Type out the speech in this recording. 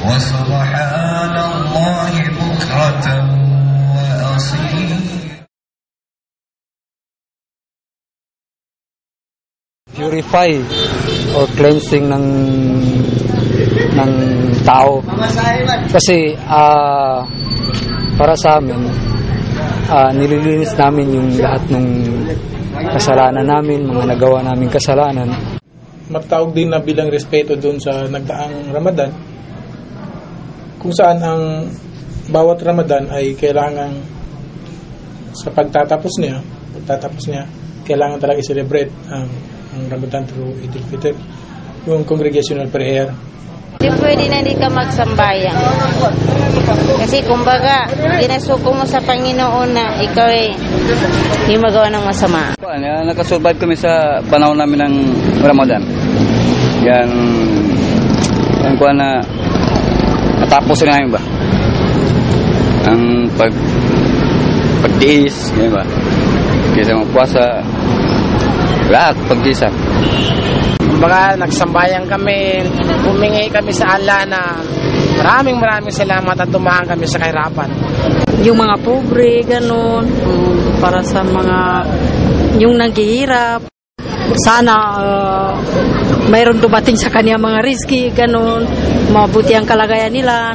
وسبحان الله بكرة وأصيلا. Purify or cleansing ng tao. Kasi para sa amin, nililinis namin yung lahat ng kasalanan namin, mga nagawa namin kasalanan. Magtawag din na bilang respeto doon sa nagdaang Ramadan, kung saan ang bawat Ramadan ay kailangan sa pagtatapos niya, kailangan talaga i-celebrate ang Ramadan through Eid al-Fitr, yung congregational prayer. Hindi pwede na hindi ka magsambayan. Kasi kumbaga, ginasuko mo sa Panginoon na ikaw hindi magawa ng masama. Nakasurvive kami sa panahon namin ng Ramadan. Yan kuha na natapos na namin ba? Ang pagtiis, yan ba? Kaysa magpuasa, lahat pagtiisan. Kumbaga, nagsambayan kami, humingi kami sa Allah na maraming salamat at dumaan kami sa kahirapan. Yung mga pobre, ganun, para sa mga yung naghihirap. Sana mayroon dumating sa kanya mga risky, ganun, mabuti ang kalagayan nila.